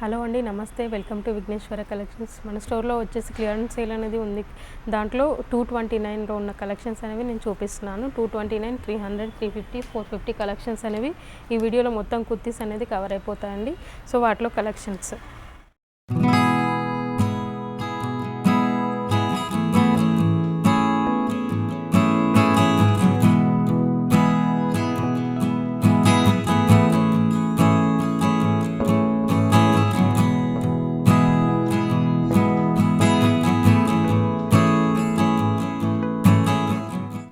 Hello అండి, నమస్తే. Welcome to Vighneshwara collections. మన స్టోర్లో వచ్చేసి క్లియరెన్స్ సేల్ అనేది ఉంది. దాంట్లో 229లో ఉన్న కలెక్షన్స్ అనేవి నేను చూపిస్తున్నాను. 229, 300, 350, 450 కలెక్షన్స్ అనేవి ఈ వీడియోలో మొత్తం కుర్తీస్ అనేది కవర్ అయిపోతాయండి. సో వాటిలో కలెక్షన్స్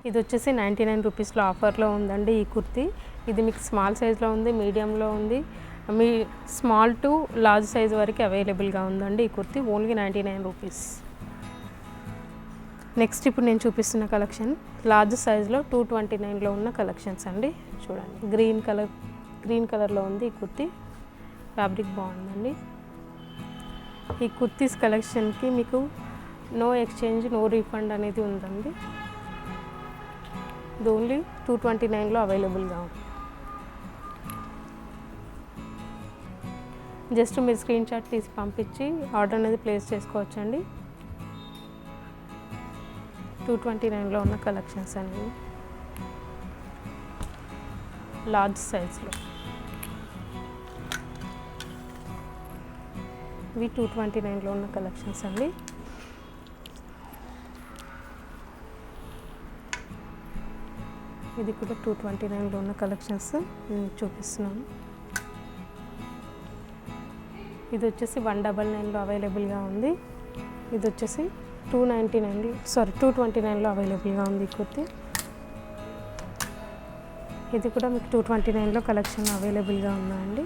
ఇది వచ్చేసి 99 రూపీస్లో ఆఫర్లో ఉందండి. ఈ కుర్తీ ఇది మీకు స్మాల్ సైజ్లో ఉంది, మీడియంలో ఉంది, మీ స్మాల్ టు లార్జ్ సైజ్ వరకు అవైలబుల్గా ఉందండి. ఈ కుర్తీ ఓన్లీ 99 రూపీస్. నెక్స్ట్ ఇప్పుడు నేను చూపిస్తున్న కలెక్షన్ లార్జ్ సైజ్లో 229లో ఉన్న కలెక్షన్స్ అండి. చూడండి, గ్రీన్ కలర్లో ఉంది ఈ కుర్తీ. ఫ్యాబ్రిక్ బాగుందండి. ఈ కుర్తీస్ కలెక్షన్కి మీకు నో ఎక్స్చేంజ్, నో రీఫండ్ అనేది ఉందండి. ఇది ఓన్లీ 229లో అవైలబుల్గా ఉంది. జస్ట్ మీరు స్క్రీన్ షాట్ తీసి పంపించి ఆర్డర్ అనేది ప్లేస్ చేసుకోవచ్చండి. 229లో ఉన్న కలెక్షన్స్ అనేవి లార్జ్ సైజ్లో. ఇవి 229లో ఉన్న కలెక్షన్స్ అండి. ఇది కూడా 229లో ఉన్న కలెక్షన్స్ నేను చూపిస్తున్నాను. ఇది వచ్చేసి 199లో అవైలబుల్గా ఉంది. ఇది వచ్చేసి 229లో అవైలబుల్గా ఉంది ఈ కుర్తీ. ఇది కూడా మీకు 229లో కలెక్షన్ అవైలబుల్గా ఉన్నాయండి.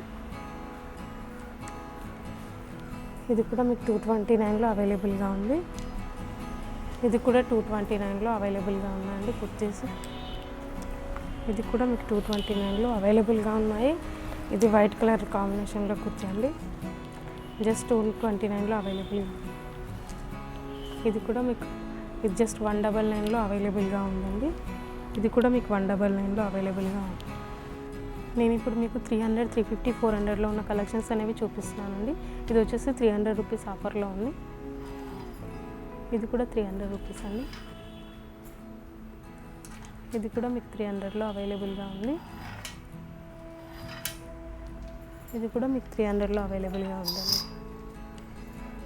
ఇది కూడా మీకు 229లో అవైలబుల్గా ఉంది. ఇది కూడా 229లో అవైలబుల్గా ఉన్నాయండి కుర్తీస్. ఇది కూడా మీకు 229లో అవైలబుల్గా ఉన్నాయి. ఇది వైట్ కలర్ కాంబినేషన్లో కుర్తీ అండి. జస్ట్ 229లో అవైలబుల్గా. ఇది కూడా మీకు ఇది జస్ట్ 199లో అవైలబుల్గా ఉందండి. ఇది కూడా మీకు 199లో అవైలబుల్గా ఉంది. నేను ఇప్పుడు మీకు 300, 350, 400లో ఉన్న కలెక్షన్స్ అనేవి చూపిస్తున్నానండి. ఇది వచ్చేసి 300 రూపీస్ ఆఫర్లో ఉంది. ఇది కూడా 300 రూపీస్ అండి. ఇది కూడా మీకు 300లో అవైలబుల్గా ఉంది. ఇది కూడా మీకు 300లో అవైలబుల్గా ఉందండి.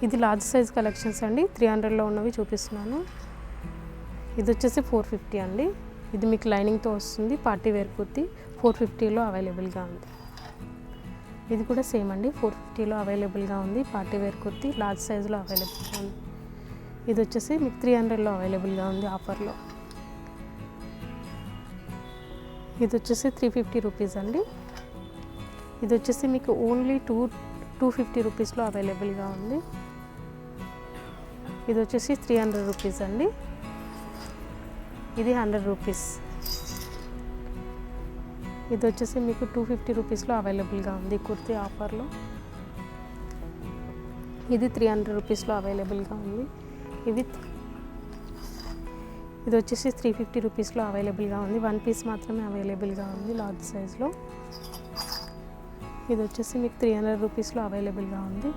ఇది లార్జ్ సైజ్ కలెక్షన్స్ అండి. 300లో ఉన్నవి చూపిస్తున్నాను. ఇది వచ్చేసి 450 అండి. ఇది మీకు లైనింగ్తో వస్తుంది. పార్టీ వేర్ కుర్తీ 450లో అవైలబుల్గా ఉంది. ఇది కూడా సేమ్ అండి, 450లో అవైలబుల్గా ఉంది. పార్టీ వేర్ కుర్తీ లార్జ్ సైజులో అవైలబుల్గా ఉంది. ఇది వచ్చేసి మీకు 300లో అవైలబుల్గా ఉంది ఆఫర్లో. ఇది వచ్చేసి 350 రూపీస్ అండి. ఇది వచ్చేసి మీకు ఓన్లీ 250 రూపీస్లో అవైలబుల్గా ఉంది. ఇది వచ్చేసి 300 రూపీస్ అండి. ఇది 100 రూపీస్. ఇది వచ్చేసి మీకు 250 రూపీస్లో అవైలబుల్గా ఉంది కుర్తీ ఆఫర్లో. ఇది 300 రూపీస్లో అవైలబుల్గా ఉంది. ఇది వచ్చేసి 350 రూపీస్లో అవైలబుల్గా ఉంది. 1 పీస్ మాత్రమే అవైలబుల్గా ఉంది లార్జ్ సైజ్లో. ఇది వచ్చేసి మీకు 300 రూపీస్లో అవైలబుల్గా ఉంది.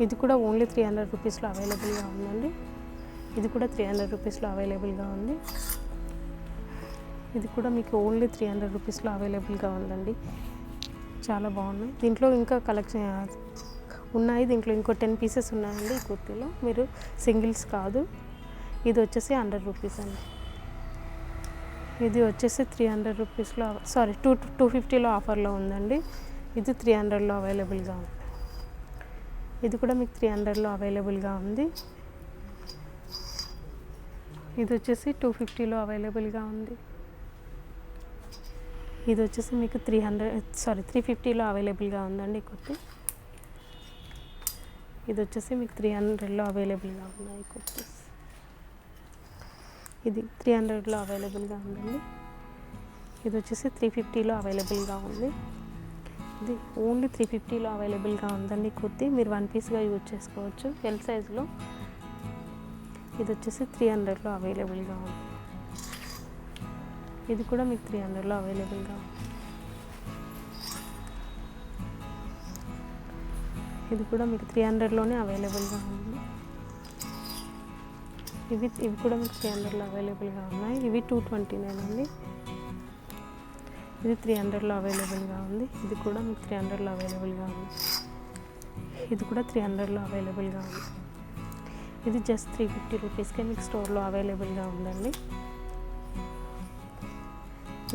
ఇది కూడా ఓన్లీ 300 రూపీస్లో అవైలబుల్గా ఉందండి. ఇది కూడా 300 రూపీస్లో అవైలబుల్గా ఉంది. ఇది కూడా మీకు ఓన్లీ 300 రూపీస్లో అవైలబుల్గా ఉందండి. చాలా బాగున్నాయి. దీంట్లో ఇంకా కలెక్షన్ ఉన్నాయి. దీంట్లో ఇంకో 10 పీసెస్ ఉన్నాయండి ఈ కుర్తీలో. మీరు సింగిల్స్ కాదు. ఇది వచ్చేసి 100 రూపీస్ అండి. ఇది వచ్చేసి 300 రూపీస్లో 250లో ఆఫర్లో ఉందండి. ఇది 300లో అవైలబుల్గా ఉంది. ఇది కూడా మీకు 300లో అవైలబుల్గా ఉంది. ఇది వచ్చేసి 250లో అవైలబుల్గా ఉంది. ఇది వచ్చేసి మీకు 350లో అవైలబుల్గా ఉందండి ఈ కుర్తీ. ఇది వచ్చేసి మీకు 300లో అవైలబుల్గా ఉన్నాయి ఈ కుర్తీస్. ఇది 300లో అవైలబుల్గా ఉందండి. ఇది వచ్చేసి 350లో అవైలబుల్గా ఉంది. ఇది ఓన్లీ 350లో అవైలబుల్గా ఉందండి కుర్తీ. మీరు 1 పీస్గా యూజ్ చేసుకోవచ్చు ఎల్ సైజులో. ఇది వచ్చేసి 300లో అవైలబుల్గా ఉంది. ఇది కూడా మీకు 300లో అవైలబుల్గా ఉంది. ఇది కూడా మీకు 300లోనే అవైలబుల్గా ఉంది. ఇవి కూడా మీకు 300లో అవైలబుల్గా ఉన్నాయి. ఇవి 229 అండి. ఇది 300లో అవైలబుల్గా ఉంది. ఇది కూడా మీకు 300లో అవైలబుల్గా ఉంది. ఇది కూడా 300లో అవైలబుల్గా ఉంది. ఇది జస్ట్ 350 రూపీస్కే మీకు స్టోర్లో అవైలబుల్గా ఉందండి.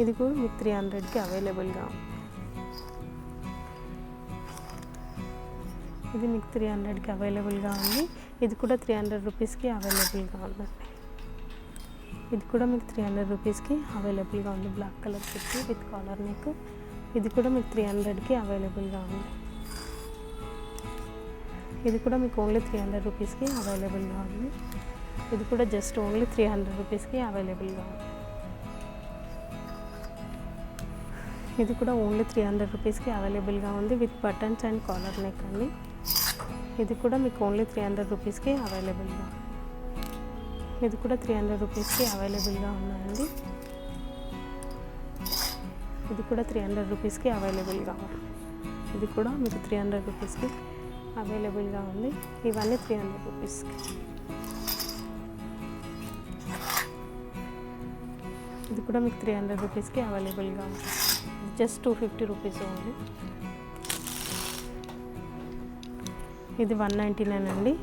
ఇది కూడా మీకు 300కి అవైలబుల్గా ఉంది. ఇది మీకు 300కి అవైలబుల్గా ఉంది. ఇది కూడా 300 రూపీస్కి అవైలబుల్గా ఉందండి. ఇది కూడా మీకు 300 రూపీస్కి అవైలబుల్గా ఉంది. Black colour kurti with collar neck. ఇది కూడా మీకు 300కి అవైలబుల్గా ఉంది. ఇది కూడా మీకు ఓన్లీ 300 రూపీస్కి అవైలబుల్గా ఉంది. ఇది కూడా జస్ట్ ఓన్లీ 300 రూపీస్కి అవైలబుల్గా ఉంది. ఇది కూడా ఓన్లీ 300 రూపీస్కి అవైలబుల్గా ఉంది with buttons and collar neck అండి. ఇది కూడా మీకు ఓన్లీ 300 రూపీస్కి అవైలబుల్గా ఉంది. ఇది కూడా 300 రూపీస్కి అవైలబుల్గా ఉన్నాయండి. ఇది కూడా 300 రూపీస్కి అవైలబుల్గా ఉంది. ఇది కూడా మీకు 300 రూపీస్కి అవైలబుల్గా ఉంది. ఇవన్నీ 300 రూపీస్కి. ఇది కూడా మీకు 300 రూపీస్కి అవైలబుల్గా ఉంది. Just 250 rupees only. ఇది 199 అండి.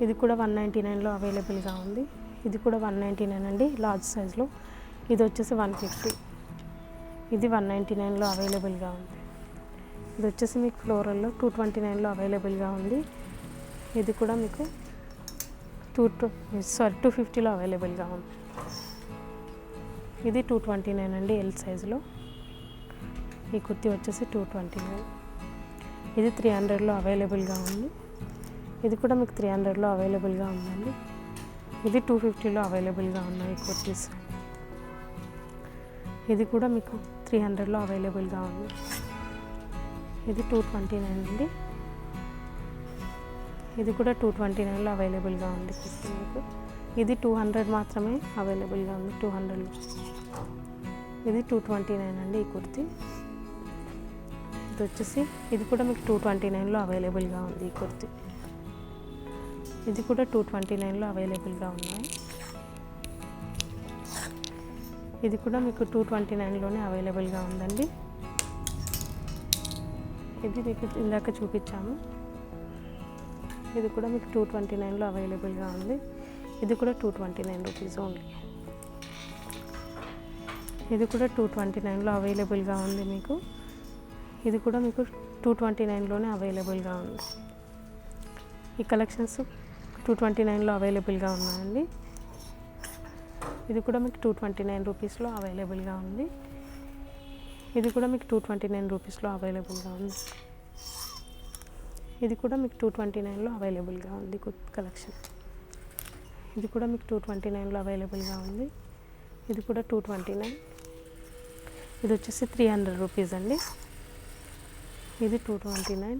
ఇది కూడా 199లో అవైలబుల్గా ఉంది. ఇది కూడా 199 అండి, లార్జ్ సైజ్లో. ఇది వచ్చేసి 150. ఇది 199లో అవైలబుల్గా ఉంది. ఇది వచ్చేసి మీకు ఫ్లోరల్లో 229లో అవైలబుల్గా ఉంది. ఇది కూడా మీకు 250లో అవైలబుల్గా ఉంది. ఇది 229 అండి, ఎల్ సైజులో. ఈ కుర్తీ వచ్చేసి 229. ఇది 300లో అవైలబుల్గా ఉంది. ఇది కూడా మీకు 300లో అవైలబుల్గా ఉందండి. ఇది 250లో అవైలబుల్గా ఉన్నాయి ఈ కుర్తీస్. ఇది కూడా మీకు 300లో అవైలబుల్గా ఉంది. ఇది 229 అండి. ఇది కూడా 229లో అవైలబుల్గా ఉంది కుర్తీ మీకు. ఇది 200 మాత్రమే అవైలబుల్గా ఉంది, 200లో. ఇది 229 అండి ఈ కుర్తీ. ఇది వచ్చేసి ఇది కూడా మీకు 229లో అవైలబుల్గా ఉంది ఈ కుర్తీ. ఇది కూడా 229లో అవైలబుల్గా ఉన్నాయి. ఇది కూడా మీకు 229లోనే అవైలబుల్గా ఉందండి. ఇది మీకు ఇందాక చూపించాము. ఇది కూడా మీకు 229లో అవైలబుల్గా ఉంది. ఇది కూడా 229 రూపీస్ ఓన్లీ. ఇది కూడా 229లో అవైలబుల్గా ఉంది మీకు. ఇది కూడా మీకు 229లోనే అవైలబుల్గా ఉంది. ఈ కలెక్షన్స్ 229లో అవైలబుల్గా ఉన్నాయండి. ఇది కూడా మీకు 229 రూపీస్లో అవైలబుల్గా ఉంది. ఇది కూడా మీకు 229 రూపీస్లో అవైలబుల్గా ఉంది. ఇది కూడా మీకు 229లో అవైలబుల్గా ఉంది కలెక్షన్. ఇది కూడా మీకు 229లో అవైలబుల్గా ఉంది. ఇది కూడా 229. ఇది వచ్చేసి 300 రూపీస్ అండి. ఇది 229.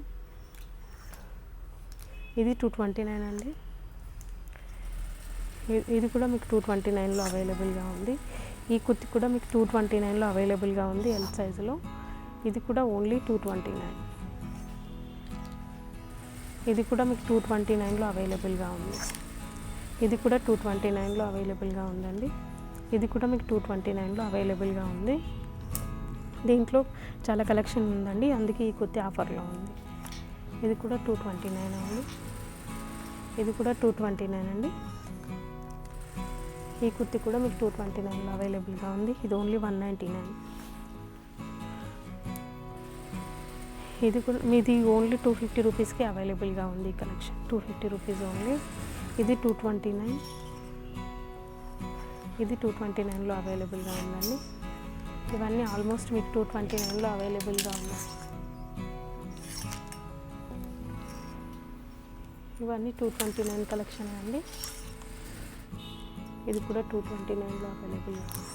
ఇది 229 అండి. ఇది కూడా మీకు 229లో అవైలబుల్గా ఉంది. ఈ కుర్తి కూడా మీకు 229లో అవైలబుల్గా ఉంది, ఎల్ సైజులో. ఇది కూడా ఓన్లీ 229. ఇది కూడా మీకు 229లో అవైలబుల్గా ఉంది. ఇది కూడా 229లో అవైలబుల్గా ఉందండి. ఇది కూడా మీకు 229లో అవైలబుల్గా ఉంది. దీంట్లో చాలా కలెక్షన్ ఉందండి, అందుకే ఈ కుర్తి ఆఫర్లో ఉంది. ఇది కూడా 229 అండి. ఇది కూడా 229 అండి. ఈ కుర్తి కూడా మీకు 229లో అవైలబుల్గా ఉంది. ఇది ఓన్లీ 199. ఇది కూడా మీది ఓన్లీ 250 రూపీస్కి అవైలబుల్గా ఉంది ఈ కలెక్షన్. 250 rupees only. ఇది 229. ఇది 229లో అవైలబుల్గా ఉందండి. ఇవన్నీ ఆల్మోస్ట్ మీకు 229లో అవైలబుల్గా ఉన్నాయి. ఇవన్నీ 229 కలెక్షన్ అండి. ఇది కూడా 229లో అవైలబుల్గా ఉంది.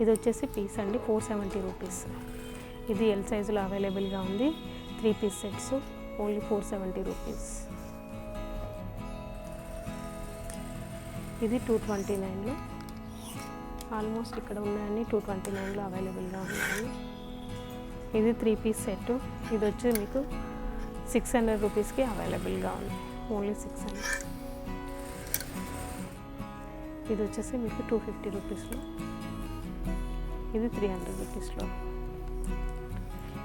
ఇది వచ్చేసి పీస్ అండి, 470 రూపీస్. ఇది ఎల్ సైజులో అవైలబుల్గా ఉంది. 3 పీస్ సెట్స్ ఓన్లీ 470 రూపీస్. ఇది 229లో. ఆల్మోస్ట్ ఇక్కడ ఉన్నాయన్నీ 229లో అవైలబుల్గా ఉన్నాయి. ఇది 3 పీస్ సెట్. ఇది వచ్చి మీకు 600 రూపీస్కి అవైలబుల్గా ఉంది. ఓన్లీ 600. ఇది వచ్చేసి మీకు 250 రూపీస్లో. ఇది 300 రూపీస్లో.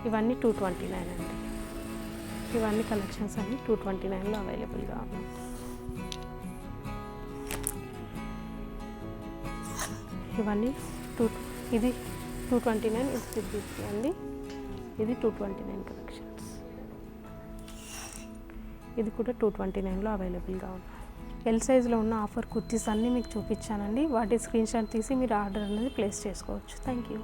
ఇవన్నీ 229 అండి. ఇవన్నీ కలెక్షన్స్ అన్నీ 229లో అవైలబుల్గా ఉన్నాయి. ఇవన్నీ ఇది 229, ఇది 350 అండి. ఇది 229 కలెక్షన్స్. ఇది కూడా 229లో అవైలబుల్గా ఉన్నాయి. ఎల్ సైజ్లో ఉన్న ఆఫర్ కుర్తీస్ అన్నీ మీకు చూపించానండి. వాటి స్క్రీన్ షాట్ తీసి మీరు ఆర్డర్ అనేది ప్లేస్ చేసుకోవచ్చు. Thank you.